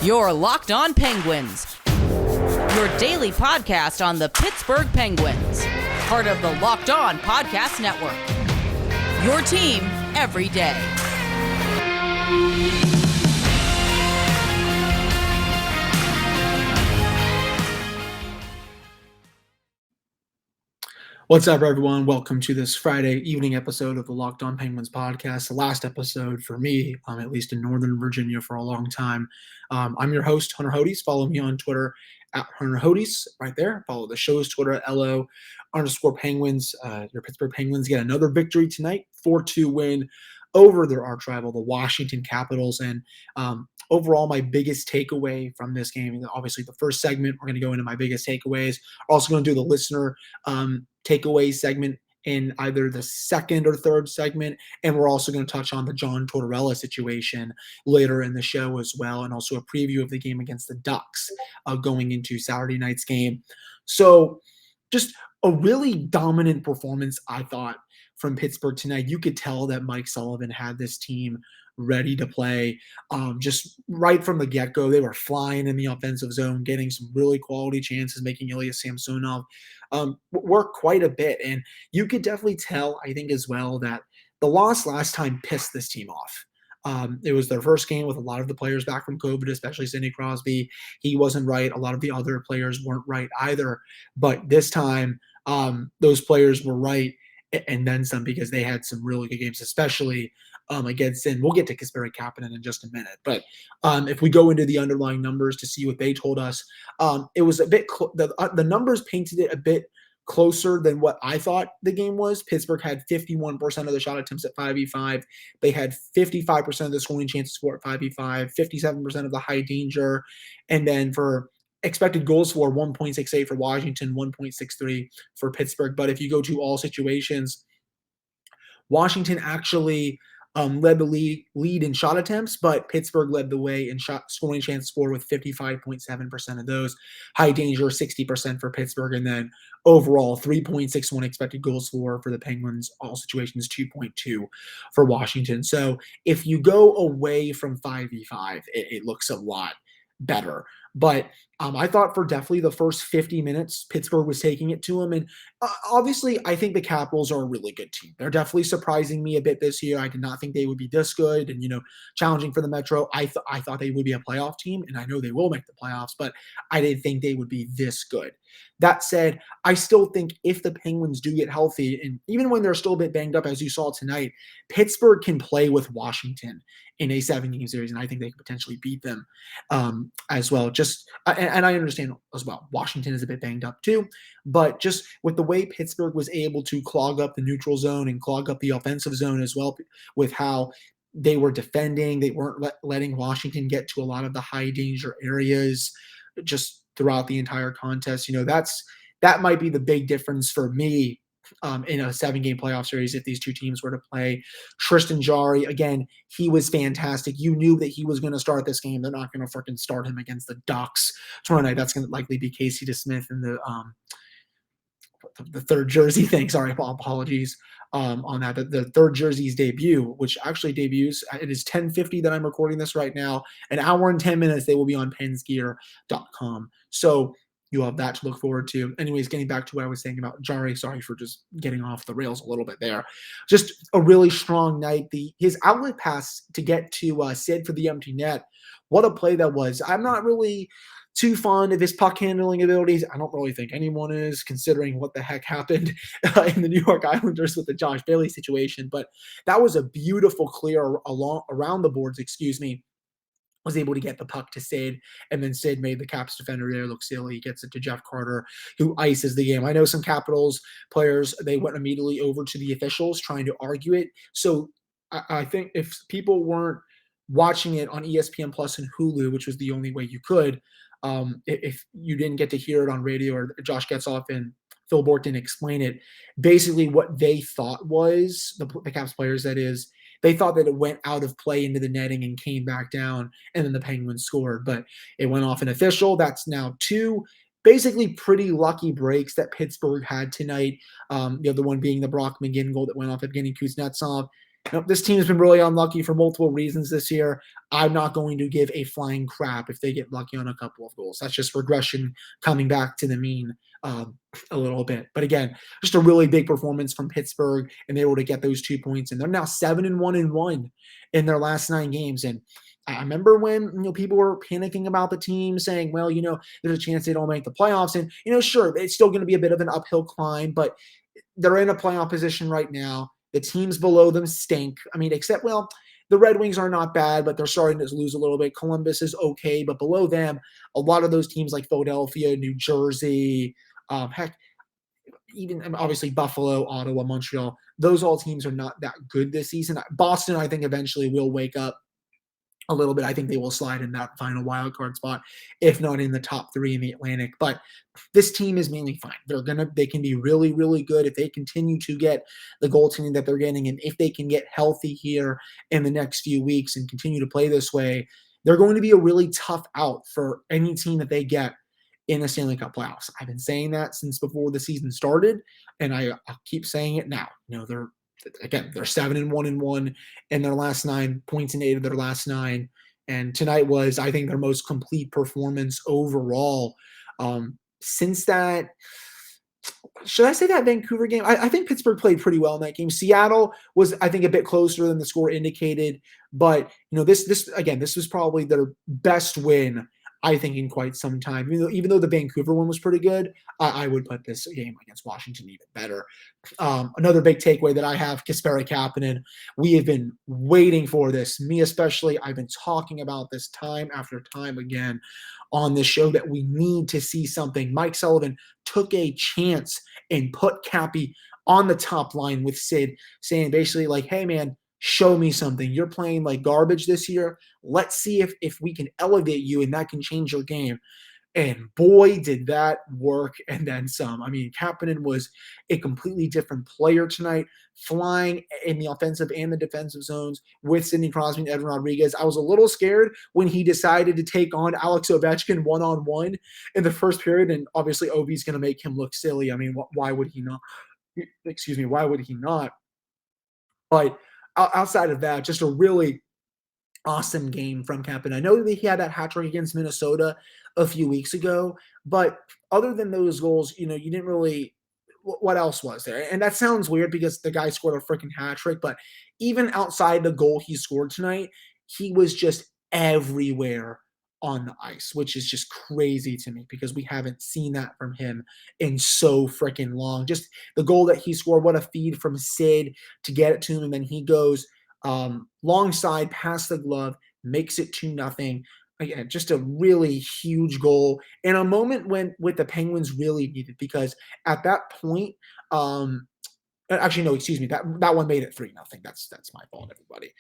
You're Locked On Penguins, your daily podcast on the Pittsburgh Penguins, part of the Locked On Podcast Network. Your team every day. What's up, everyone? Welcome to this Friday evening episode of the Locked On Penguins podcast, the last episode for me, at least in Northern Virginia for a long time. I'm your host, Hunter Hodes. Follow me on Twitter at Hunter Hodes, right there. Follow the show's Twitter at LO_Penguins. Your Pittsburgh Penguins get another victory tonight, 4-2 win over their arch rival, the Washington Capitals. And overall, my biggest takeaway from this game, obviously the first segment, we're going to go into my biggest takeaways. We're also going to do the listener takeaway segment in either the second or third segment. And we're also going to touch on the John Tortorella situation later in the show as well, and also a preview of the game against the Ducks going into Saturday night's game. So just a really dominant performance, I thought, from Pittsburgh tonight. You could tell that Mike Sullivan had this team ready to play. Just right from the get-go, they were flying in the offensive zone, getting some really quality chances, making Ilya Samsonov work quite a bit. And you could definitely tell, I think, as well, that the loss last time pissed this team off. It was their first game with a lot of the players back from COVID, especially Sidney Crosby. He wasn't right. A lot of the other players weren't right either. But this time, those players were right, and then some, because they had some really good games, especially against, and we'll get to Kasperi Kapanen in just a minute. But if we go into the underlying numbers to see what they told us, it was a bit the numbers painted it a bit closer than what I thought the game was. Pittsburgh had 51% of the shot attempts at 5v5. They had 55% of the scoring chances for at 5v5, 57% of the high danger, and then for expected goals for 1.68 for Washington, 1.63 for Pittsburgh. But if you go to all situations, Washington actually led the lead in shot attempts, but Pittsburgh led the way in scoring chance for with 55.7% of those. High danger, 60% for Pittsburgh, and then overall 3.61 expected goals for the Penguins. All situations 2.2 for Washington. So if you go away from 5v5, it looks a lot better. But I thought for definitely the first 50 minutes, Pittsburgh was taking it to them. And obviously, I think the Capitals are a really good team. They're definitely surprising me a bit this year. I did not think they would be this good and, challenging for the Metro. I thought they would be a playoff team, and I know they will make the playoffs, but I didn't think they would be this good. That said, I still think if the Penguins do get healthy, and even when they're still a bit banged up, as you saw tonight, Pittsburgh can play with Washington in a 7-game series, and I think they could potentially beat them as well. And I understand as well, Washington is a bit banged up too, but just with the way Pittsburgh was able to clog up the neutral zone and clog up the offensive zone as well, with how they were defending, they weren't letting Washington get to a lot of the high danger areas just throughout the entire contest. That might be the big difference for me in a 7-game playoff series if these two teams were to play. Tristan Jarry, again, he was fantastic. You knew that he was going to start this game. They're not going to freaking start him against the Ducks tomorrow night. That's going to likely be Casey DeSmith in the third jersey thing. Sorry, apologies on that. The third jersey's debut, which actually debuts, it is 10:50 that I'm recording this right now. An hour and 10 minutes, they will be on pensgear.com. So you have that to look forward to. Anyways, getting back to what I was saying about Jarry, sorry for just getting off the rails a little bit there. Just a really strong night. His outlet pass to get to Sid for the empty net, what a play that was. I'm not really too fond of his puck handling abilities. I don't really think anyone is, considering what the heck happened in the New York Islanders with the Josh Bailey situation. But that was a beautiful clear around the boards, was able to get the puck to Sid, and then Sid made the Caps defender there look silly. He gets it to Jeff Carter, who ices the game. I know some Capitals players, they went immediately over to the officials trying to argue it. So I think if people weren't watching it on ESPN Plus and Hulu, which was the only way you could, if you didn't get to hear it on radio, or Josh Getzoff and Phil Bork didn't explain it, basically what they thought was, the Caps players that is, they thought that it went out of play into the netting and came back down, and then the Penguins scored. But it went off an official. That's now 2 basically pretty lucky breaks that Pittsburgh had tonight. The other one being the Brock McGinn goal that went off Evgeny Kuznetsov. This team has been really unlucky for multiple reasons this year. I'm not going to give a flying crap if they get lucky on a couple of goals. That's just regression coming back to the mean a little bit. But again, just a really big performance from Pittsburgh, and they were able to get those 2 points. And they're now 7-1-1 in their last 9 games. And I remember when people were panicking about the team, saying, well, there's a chance they don't make the playoffs. And sure, it's still going to be a bit of an uphill climb, but they're in a playoff position right now. The teams below them stink. I mean, except, well, the Red Wings are not bad, but they're starting to lose a little bit. Columbus is okay, but below them, a lot of those teams like Philadelphia, New Jersey, heck, even obviously Buffalo, Ottawa, Montreal, those all teams are not that good this season. Boston, I think, eventually will wake up a little bit. I think they will slide in that final wild card spot, if not in the top 3 in the Atlantic. But this team is mainly fine. They can be really, really good if they continue to get the goaltending that they're getting, and if they can get healthy here in the next few weeks and continue to play this way, they're going to be a really tough out for any team that they get in the Stanley Cup playoffs. I've been saying that since before the season started, and I'll keep saying it now. They're 7-1-1 in their last 9 points in 8 of their last 9. And tonight was, I think, their most complete performance overall. Since that, should I say that Vancouver game? I think Pittsburgh played pretty well in that game. Seattle was, I think, a bit closer than the score indicated. But, this was probably their best win, I think, in quite some time. Even though the Vancouver one was pretty good, I would put this game against Washington even better. Another big takeaway that I have, Kasperi Kapanen. We have been waiting for this. Me especially. I've been talking about this time after time again on this show that we need to see something. Mike Sullivan took a chance and put Cappy on the top line with Sid, saying basically like, hey, man, show me something. You're playing like garbage this year. Let's see if we can elevate you and that can change your game. And boy, did that work, and then some. I mean, Kapanen was a completely different player tonight, flying in the offensive and the defensive zones with Sidney Crosby and Evan Rodriguez. I was a little scared when he decided to take on Alex Ovechkin one-on-one in the first period, and obviously Ovi's going to make him look silly. I mean, why would he not? Why would he not? But outside of that, just a really awesome game from Kapanen. I know that he had that hat trick against Minnesota a few weeks ago, but other than those goals, you didn't really. What else was there? And that sounds weird because the guy scored a freaking hat trick, but even outside the goal he scored tonight, he was just everywhere on the ice, which is just crazy to me because we haven't seen that from him in so freaking long. Just the goal that he scored, what a feed from Sid to get it to him, and then he goes long side past the glove, makes it 2-0. Again, just a really huge goal in a moment when the Penguins really needed, because at that point, actually, no, excuse me. That one made it 3-0. That's my fault, everybody.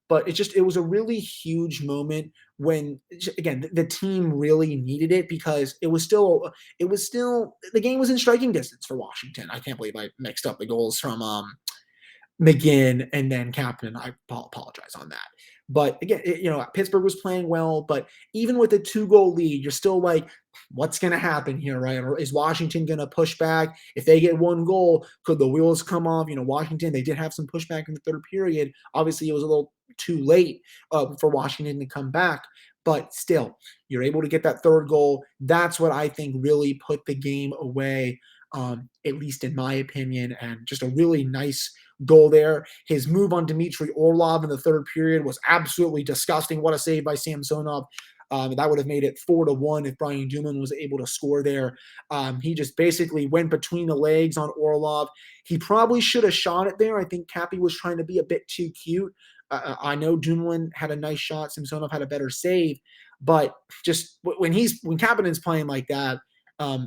But it was a really huge moment when, again, the team really needed it, because it was still the game was in striking distance for Washington. I can't believe I mixed up the goals from McGinn and then Kapanen. I apologize on that. But again, Pittsburgh was playing well, but even with a 2-goal lead, you're still like, what's going to happen here, right? Or is Washington going to push back? If they get 1 goal, could the wheels come off? Washington, they did have some pushback in the third period. Obviously, it was a little too late for Washington to come back, but still, you're able to get that 3rd goal. That's what I think really put the game away, at least in my opinion, and just a really nice goal there. His move on Dmitry Orlov in the 3rd period was absolutely disgusting. What a save by Samsonov. That would have made it 4-1 if Brian Dumoulin was able to score there. He just basically went between the legs on Orlov. He probably should have shot it there. I think Cappy was trying to be a bit too cute. I know Dumoulin had a nice shot. Samsonov had a better save. But just when Kapanen's playing like that,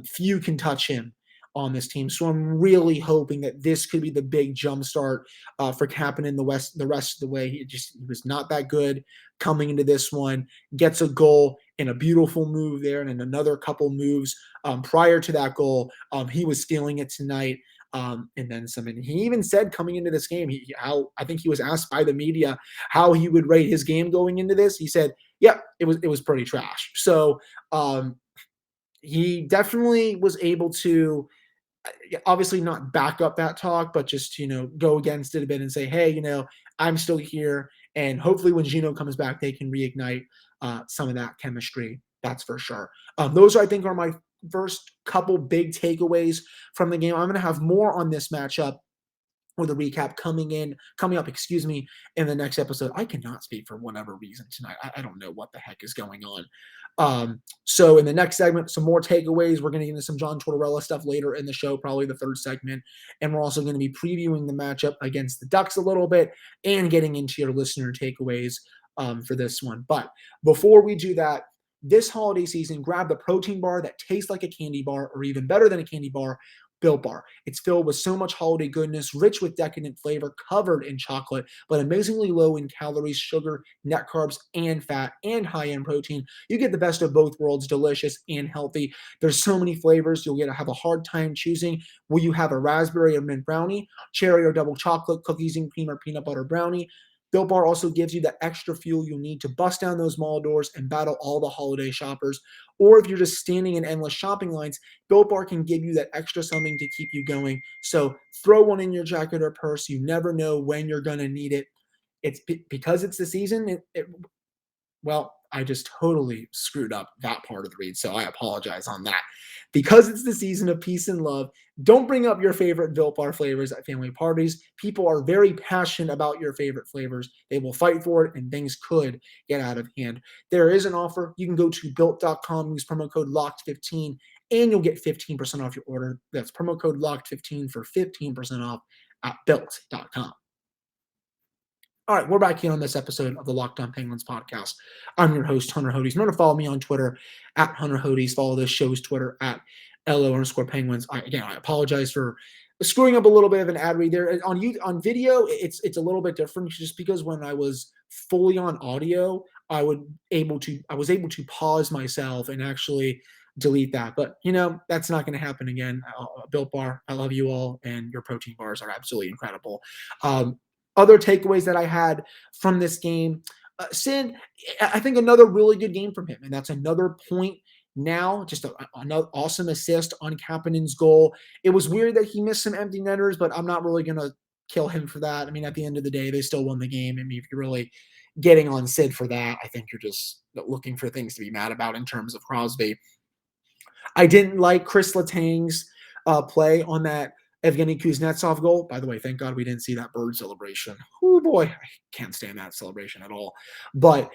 few can touch him on this team. So I'm really hoping that this could be the big jumpstart for Kapanen the rest of the way. He was not that good coming into this one. Gets a goal and a beautiful move there, and then another couple moves prior to that goal. He was stealing it tonight. And then some. And he even said coming into this game, I think he was asked by the media how he would rate his game going into this. He said, "Yep, it was pretty trash." So he definitely was able to obviously not back up that talk, but just, go against it a bit and say, hey, I'm still here. And hopefully when Gino comes back, they can reignite some of that chemistry. That's for sure. Those, I think, are my first couple big takeaways from the game. I'm going to have more on this matchup or the recap coming up, in the next episode. I cannot speak for whatever reason tonight. I don't know what the heck is going on. So in the next segment, some more takeaways. We're going to get into some John Tortorella stuff later in the show, probably the third segment. And we're also going to be previewing the matchup against the Ducks a little bit and getting into your listener takeaways for this one. But before we do that, this holiday season, grab the protein bar that tastes like a candy bar, or even better than a candy bar, Built Bar. It's filled with so much holiday goodness, rich with decadent flavor, covered in chocolate, but amazingly low in calories, sugar, net carbs, and fat, and high-end protein. You get the best of both worlds, delicious and healthy. There's so many flavors, you'll have a hard time choosing. Will you have a raspberry or mint brownie, cherry or double chocolate, cookies and cream or peanut butter brownie? Built Bar also gives you that extra fuel you need to bust down those mall doors and battle all the holiday shoppers. Or if you're just standing in endless shopping lines, Built Bar can give you that extra something to keep you going. So throw one in your jacket or purse. You never know when you're going to need it. It's because it's the season. Well, I just totally screwed up that part of the read, so I apologize on that. Because it's the season of peace and love, don't bring up your favorite Built Bar flavors at family parties. People are very passionate about your favorite flavors. They will fight for it, and things could get out of hand. There is an offer. You can go to Built.com, use promo code LOCKED15, and you'll get 15% off your order. That's promo code LOCKED15 for 15% off at Built.com. All right, we're back here on this episode of the Locked On Penguins podcast. I'm your host, Hunter Hodes. Remember to follow me on Twitter at Hunter Hodes. Follow this show's Twitter at LO_Penguins. I apologize for screwing up a little bit of an ad read there. On video, it's a little bit different just because when I was fully on audio, I was able to pause myself and actually delete that. But, that's not going to happen again. Built Bar, I love you all, and your protein bars are absolutely incredible. Other takeaways that I had from this game, Sid, I think another really good game from him, and that's another point now, just another awesome assist on Kapanen's goal. It was weird that he missed some empty netters, but I'm not really going to kill him for that. I mean, at the end of the day, they still won the game. I mean, if you're really getting on Sid for that, I think you're just looking for things to be mad about in terms of Crosby. I didn't like Kris Letang's play on that Evgeny Kuznetsov goal. By the way, thank God we didn't see that bird celebration. Oh boy, I can't stand that celebration at all. But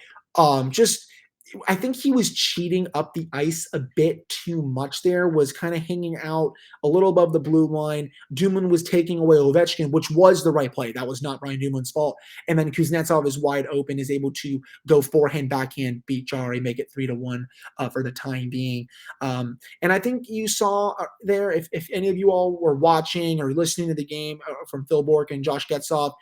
I think he was cheating up the ice a bit too much there, was kind of hanging out a little above the blue line. Dumoulin was taking away Ovechkin, which was the right play. That was not Ryan Dumoulin's fault. And then Kuznetsov is wide open, is able to go forehand, backhand, beat Jarry, make it 3-1 for the time being. And I think you saw there, if any of you all were watching or listening to the game from Phil Bourque and Josh Getzoff,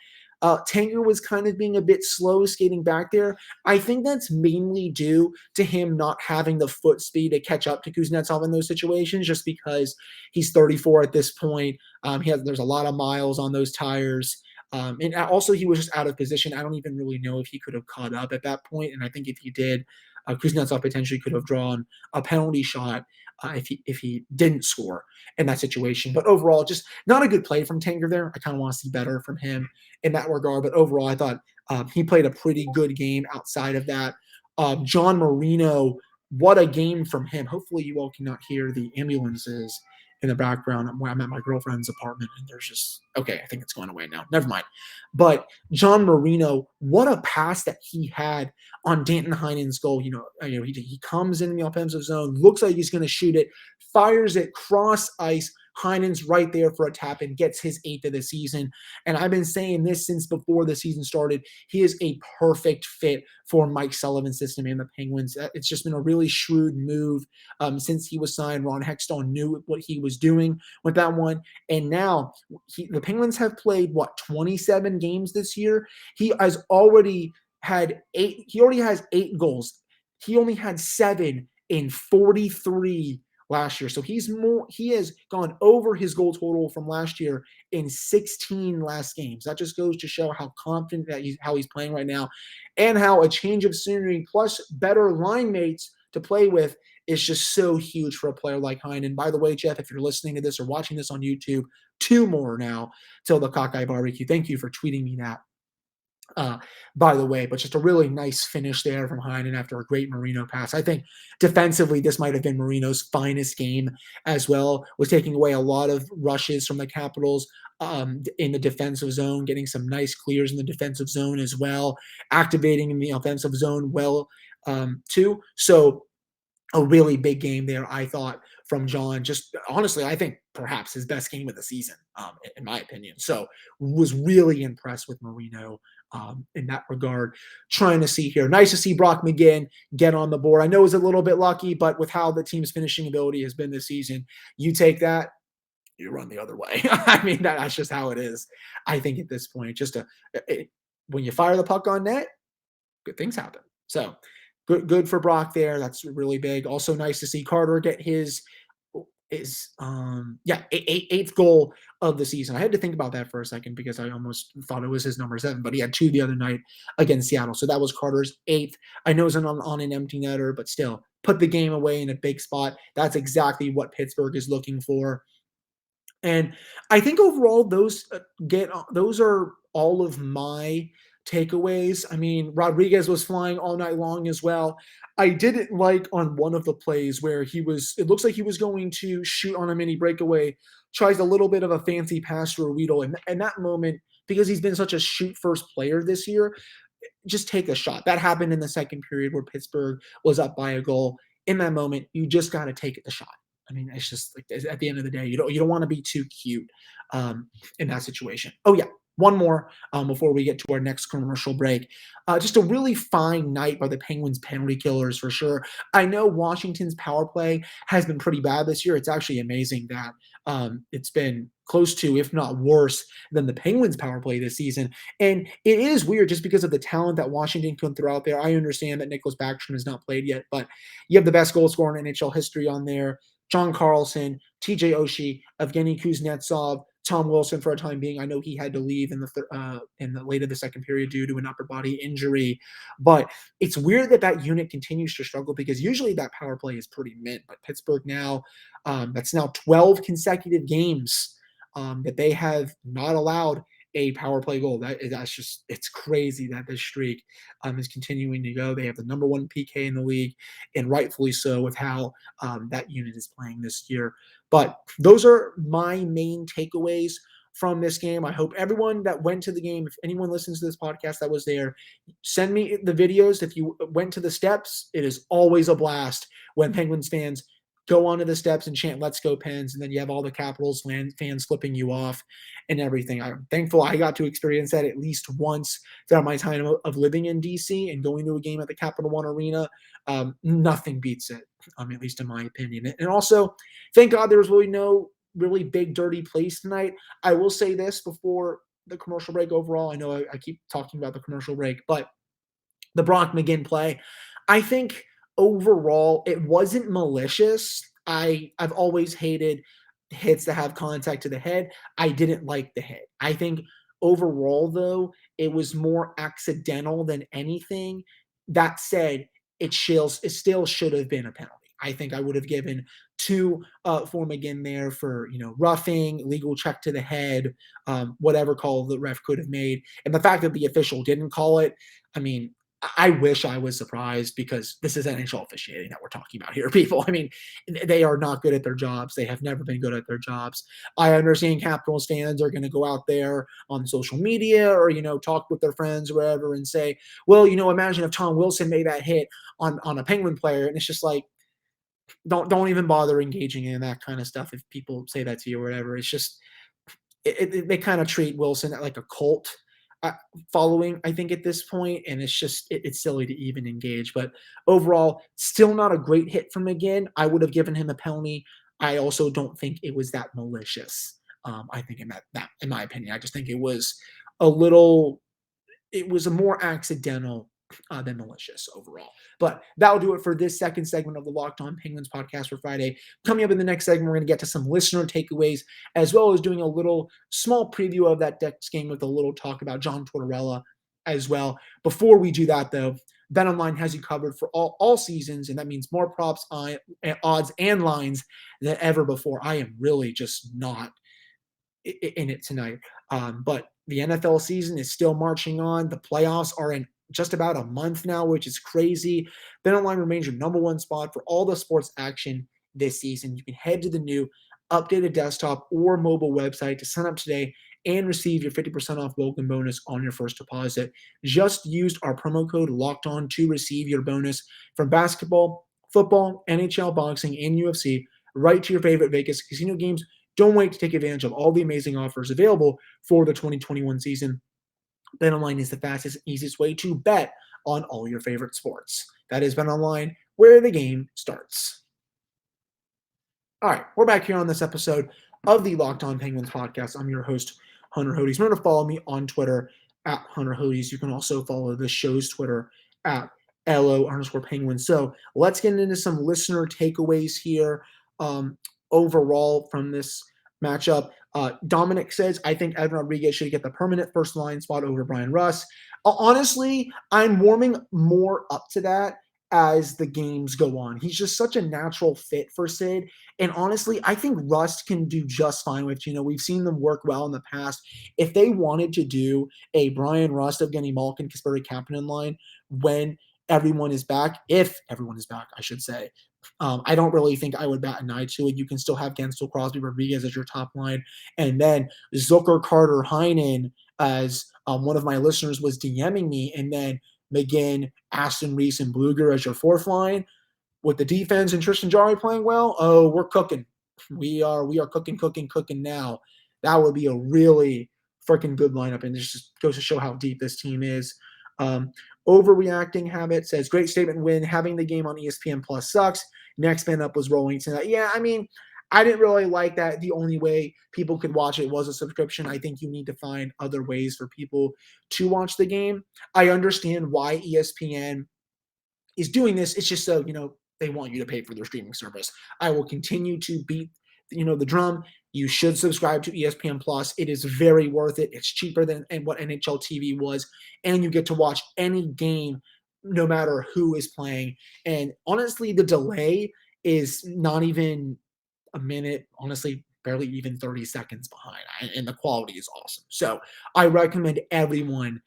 Tanger was kind of being a bit slow skating back there. I think that's mainly due to him not having the foot speed to catch up to Kuznetsov in those situations, just because he's 34 at this point. There's a lot of miles on those tires. And also he was just out of position. I don't even really know if he could have caught up at that point. And I think if he did, Kuznetsov potentially could have drawn a penalty shot if he didn't score in that situation. But overall, just not a good play from Tanger there. I kind of want to see better from him in that regard. But overall, I thought he played a pretty good game outside of that. John Marino, what a game from him. Hopefully you all cannot hear the ambulances in the background. I'm at my girlfriend's apartment, and there's just, okay, I think it's going away now. Never mind. But John Marino, what a pass that he had on Danton Heinen's goal. He comes in the offensive zone, looks like he's going to shoot it, fires it cross ice. Heinen's right there for a tap and gets his 8th of the season. And I've been saying this since before the season started. He is a perfect fit for Mike Sullivan's system and the Penguins. It's just been a really shrewd move since he was signed. Ron Hextall knew what he was doing with that one. And now the Penguins have played, 27 games this year. He has already had 8. He already has 8 goals. He only had 7 in 43 last year. So he has gone over his goal total from last year in 16 last games. That just goes to show how confident that how he's playing right now, and how a change of scenery plus better line mates to play with is just so huge for a player like Heinen. By the way, Jeff, if you're listening to this or watching this on YouTube, 2 more now till the Cockeye Barbecue. Thank you for tweeting me that. By the way, but just a really nice finish there from Heinen after a great Marino pass. I think defensively, this might have been Marino's finest game as well, was taking away a lot of rushes from the Capitals in the defensive zone, getting some nice clears in the defensive zone as well, activating in the offensive zone well, too. So a really big game there, I thought, from John. Just honestly, I think perhaps his best game of the season, in my opinion. So was really impressed with Marino in that regard. Trying to see here. Nice to see Brock McGinn get on the board. I know it was a little bit lucky, but with how the team's finishing ability has been this season, you take that, you run the other way. I mean, that's just how it is. I think at this point, when you fire the puck on net, good things happen. So good for Brock there. That's really big. Also nice to see Carter get his eighth goal of the season. I had to think about that for a second because I almost thought it was his number 7, but he had 2 the other night against Seattle. So that was Carter's 8th. I know it's on an empty netter, but still put the game away in a big spot. That's exactly what Pittsburgh is looking for. And I think overall those are all of my takeaways. I mean, Rodriguez was flying all night long as well. I didn't like on one of the plays where it looks like he was going to shoot on a mini breakaway, tries a little bit of a fancy pass to Weedle. And that moment, because he's been such a shoot first player this year, just take a shot. That happened in the second period where Pittsburgh was up by a goal. In that moment, you just got to take the shot. I mean, it's just like at the end of the day, you don't want to be too cute in that situation. Oh yeah, one more before we get to our next commercial break. Just a really fine night by the Penguins penalty killers for sure. I know Washington's power play has been pretty bad this year. It's actually amazing that it's been close to, if not worse, than the Penguins power play this season. And it is weird just because of the talent that Washington can throw out there. I understand that Nicholas Backstrom has not played yet, but you have the best goal scorer in NHL history on there. John Carlson, TJ Oshie, Evgeny Kuznetsov, Tom Wilson for a time being. I know he had to leave in the late of the second period due to an upper body injury, but it's weird that unit continues to struggle because usually that power play is pretty mint. But Pittsburgh now, that's now 12 consecutive games that they have not allowed a power play goal. It's crazy that this streak is continuing to go. They have the number 1 PK in the league, and rightfully so with how that unit is playing this year. But those are my main takeaways from this game. I hope everyone that went to the game, if anyone listens to this podcast that was there, send me the videos. If you went to the steps, it is always a blast when Penguins fans go onto the steps and chant "Let's go Pens," and then you have all the Capitals fans flipping you off and everything. I'm thankful I got to experience that at least once throughout my time of living in DC and going to a game at the Capital One Arena. Nothing beats it, at least in my opinion. And also, thank God there was really no really big dirty plays tonight. I will say this before the commercial break overall. I know I keep talking about the commercial break, but the Brock McGinn play, I think overall, it wasn't malicious. I've always hated hits that have contact to the head. I didn't like the hit. I think overall, though, it was more accidental than anything. That said, it still should have been a penalty. I think I would have given 2 for McGinn there for roughing, legal check to the head, whatever call the ref could have made. And the fact that the official didn't call it, I wish I was surprised because this is NHL officiating that we're talking about here, people. They are not good at their jobs. They have never been good at their jobs. I understand Capitals fans are going to go out there on social media or, talk with their friends or whatever and say, well, imagine if Tom Wilson made that hit on a Penguin player. And it's just like, don't even bother engaging in that kind of stuff if people say that to you or whatever. It's just, they kind of treat Wilson like a cult following, I think, at this point, and it's silly to even engage. But overall, still not a great hit from McGinn. I would have given him a penalty. I also don't think it was that malicious. I think in my opinion, I just think it was a more accidental than malicious overall. But that'll do it for this second segment of the Locked On Penguins podcast for Friday. Coming up in the next segment, we're going to get to some listener takeaways, as well as doing a little small preview of that next game with a little talk about John Tortorella as well. Before we do that, though, BetOnline has you covered for all seasons, and that means more props, odds, and lines than ever before. I am really just not in it tonight. But the NFL season is still marching on. The playoffs are in just about a month now, which is crazy. BetOnline remains your number one spot for all the sports action this season. You can head to the new updated desktop or mobile website to sign up today and receive your 50% off welcome bonus on your first deposit. Just use our promo code Locked On to receive your bonus from basketball, football, NHL, boxing, and UFC right to your favorite Vegas casino games. Don't wait to take advantage of all the amazing offers available for the 2021 season. BetOnline is the fastest and easiest way to bet on all your favorite sports. That is BetOnline, where the game starts. All right, we're back here on this episode of the Locked On Penguins podcast. I'm your host, Hunter Hodes. Remember to follow me on Twitter at Hunter Hodes. You can also follow the show's Twitter at LO_Penguins. So let's get into some listener takeaways here. Overall from this matchup, Dominic says, I think Evan Rodriguez should get the permanent first line spot over Brian Rust. Honestly, I'm warming more up to that as the games go on. He's just such a natural fit for Sid. And honestly, I think Rust can do just fine with, we've seen them work well in the past. If they wanted to do a Brian Rust, Evgeny Malkin, Kasperi Kapanen line when everyone is back, if everyone is back, I should say, I don't really think I would bat an eye to it. You can still have Gensel, Crosby, Rodriguez as your top line. And then Zucker, Carter, Heinen, as one of my listeners was DMing me. And then McGinn, Aston Reese, and Bluger as your fourth line. With the defense and Tristan Jarry playing well, we're cooking. We are cooking now. That would be a really freaking good lineup. And this just goes to show how deep this team is. Overreacting Habit says, great statement win. Having the game on ESPN Plus sucks. Next man up was rolling tonight. Yeah, I didn't really like that. The only way people could watch it was a subscription. I think you need to find other ways for people to watch the game. I understand why ESPN is doing this. It's just so, they want you to pay for their streaming service. I will continue to beat, the drum. You should subscribe to ESPN Plus. It is very worth it. It's cheaper than what NHL TV was, and you get to watch any game no matter who is playing. And honestly, the delay is not even a minute, honestly, barely even 30 seconds behind, and the quality is awesome. So I recommend everyone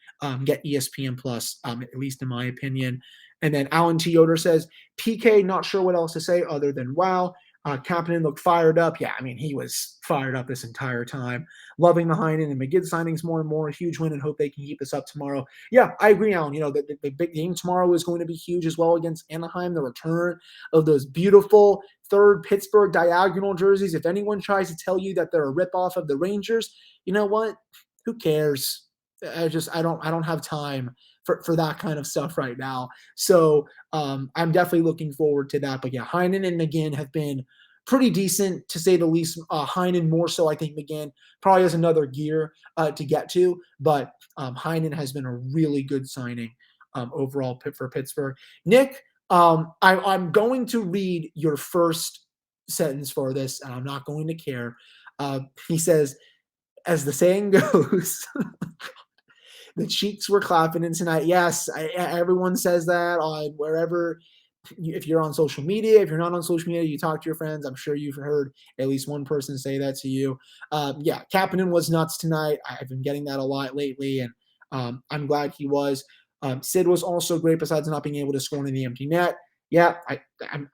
get ESPN Plus, at least in my opinion. And then Alan T. Yoder says, PK, not sure what else to say other than wow. Kapanen looked fired up. Yeah, he was fired up this entire time. Loving the Heinen and McGinn signings more and more. Huge win and hope they can keep this up tomorrow. Yeah, I agree, Alan. The big game tomorrow is going to be huge as well against Anaheim. The return of those beautiful third Pittsburgh diagonal jerseys. If anyone tries to tell you that they're a ripoff of the Rangers, you know what? Who cares? I don't have time for that kind of stuff right now. So I'm definitely looking forward to that. But yeah, Heinen and McGinn have been pretty decent, to say the least. Heinen more so. I think McGinn probably has another gear to get to. But Heinen has been a really good signing overall for Pittsburgh. Nick, I'm going to read your first sentence for this, and I'm not going to care. He says, as the saying goes, the cheeks were clapping in tonight. Yes, everyone says that on wherever. If you're on social media, if you're not on social media, you talk to your friends. I'm sure you've heard at least one person say that to you. Yeah, Kapanen was nuts tonight. I've been getting that a lot lately, and I'm glad he was. Sid was also great besides not being able to score in the empty net. Yeah,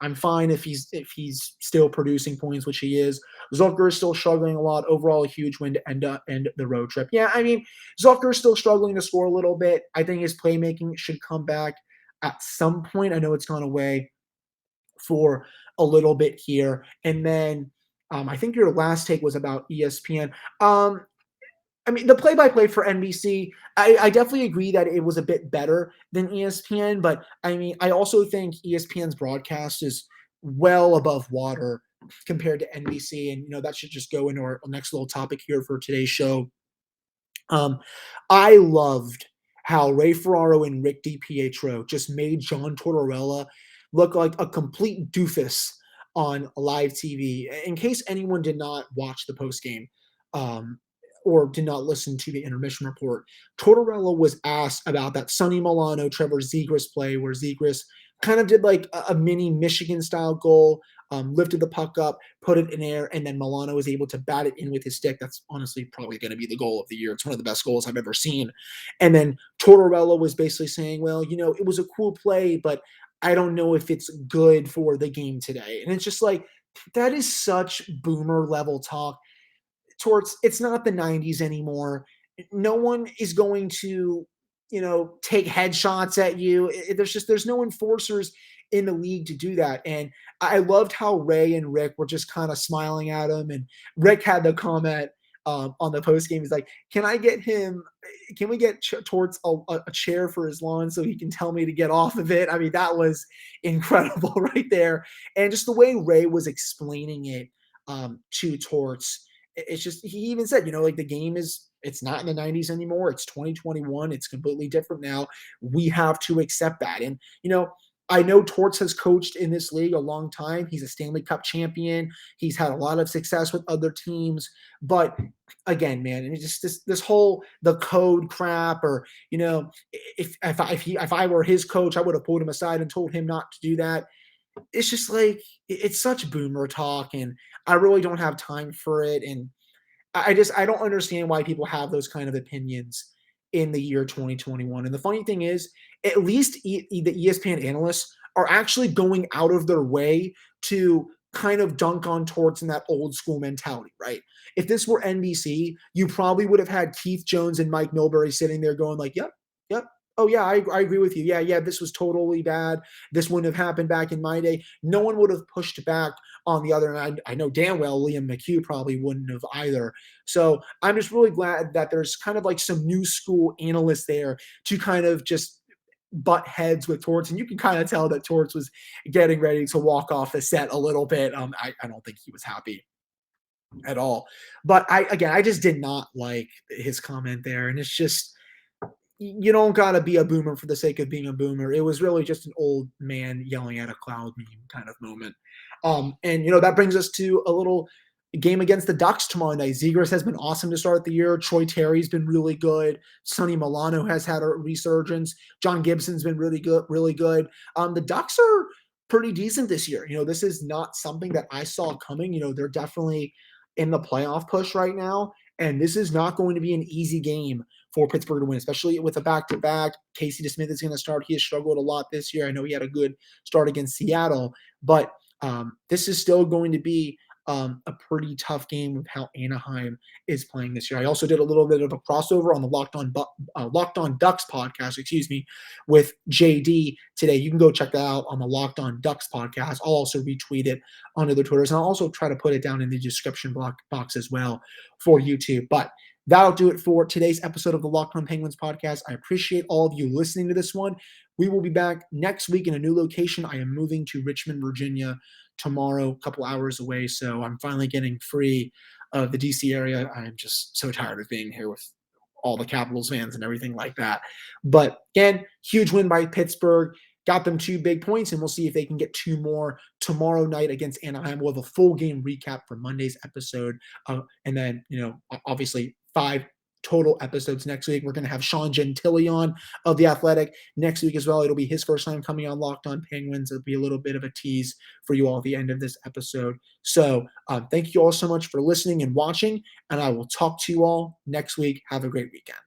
I'm fine if he's still producing points, which he is. Zucker is still struggling a lot. Overall, a huge win to end the road trip. Yeah, Zucker is still struggling to score a little bit. I think his playmaking should come back at some point. I know it's gone away for a little bit here. And then I think your last take was about ESPN. The play-by-play for NBC, I definitely agree that it was a bit better than ESPN, but I also think ESPN's broadcast is well above water compared to NBC, and that should just go into our next little topic here for today's show. I loved how Ray Ferraro and Rick DiPietro just made John Tortorella look like a complete doofus on live TV. In case anyone did not watch the postgame or did not listen to the intermission report, Tortorella was asked about that Sonny Milano, Trevor Zegras play where Zegras kind of did like a mini Michigan-style goal, lifted the puck up, put it in air, and then Milano was able to bat it in with his stick. That's honestly probably going to be the goal of the year. It's one of the best goals I've ever seen. And then Tortorella was basically saying, well, it was a cool play, but I don't know if it's good for the game today. And it's just like, that is such boomer level talk. Towards it's not the 90s anymore. No one is going to, take headshots at you. There's no enforcers in the league to do that. And I loved how Ray and Rick were just kind of smiling at him. And Rick had the comment on the post game. He's like, can we get Torts a chair for his lawn so he can tell me to get off of it? I mean, that was incredible right there. And just the way Ray was explaining it to Torts, it's just, he even said, like the game it's not in the 90s anymore. It's 2021. It's completely different now. We have to accept that. And, I know Torts has coached in this league a long time. He's a Stanley Cup champion. He's had a lot of success with other teams. But again, man, and it's just this whole the code crap, or if I were his coach, I would have pulled him aside and told him not to do that. It's just like it's such boomer talk, and I really don't have time for it. And I don't understand why people have those kind of opinions in the year 2021. And the funny thing is, at least the ESPN analysts are actually going out of their way to kind of dunk on Torts in that old school mentality, right? If this were NBC, you probably would have had Keith Jones and Mike Milbury sitting there going like, yep. Oh yeah, I agree with you. Yeah, this was totally bad. This wouldn't have happened back in my day. No one would have pushed back on the other. And I know damn well Liam McHugh probably wouldn't have either. So I'm just really glad that there's kind of like some new school analysts there to kind of just butt heads with Torts. And you can kind of tell that Torts was getting ready to walk off the set a little bit. I don't think he was happy at all. But I just did not like his comment there. And it's just, you don't got to be a boomer for the sake of being a boomer. It was really just an old man yelling at a cloud meme kind of moment. And that brings us to a little game against the Ducks tomorrow night. Zegras has been awesome to start the year. Troy Terry's been really good. Sonny Milano has had a resurgence. John Gibson's been really good. The Ducks are pretty decent this year. This is not something that I saw coming. They're definitely in the playoff push right now. And this is not going to be an easy game for Pittsburgh to win, especially with a back-to-back. Casey DeSmith is going to start. He has struggled a lot this year. I know he had a good start against Seattle, but this is still going to be a pretty tough game with how Anaheim is playing this year. I also did a little bit of a crossover on the Locked On Ducks podcast, with JD today. You can go check that out on the Locked On Ducks podcast. I'll also retweet it onto the Twitters, and I'll also try to put it down in the description box as well for YouTube. But that'll do it for today's episode of the Locked On Penguins podcast. I appreciate all of you listening to this one. We will be back next week in a new location. I am moving to Richmond, Virginia tomorrow, a couple hours away. So I'm finally getting free of the DC area. I am just so tired of being here with all the Capitals fans and everything like that. But again, huge win by Pittsburgh. Got them 2 big points, and we'll see if they can get 2 more tomorrow night against Anaheim. We'll have a full game recap for Monday's episode. And then, obviously 5 total episodes next week. We're going to have Sean Gentili on of The Athletic next week as well. It'll be his first time coming on Locked On Penguins. It'll be a little bit of a tease for you all at the end of this episode. So thank you all so much for listening and watching, and I will talk to you all next week. Have a great weekend.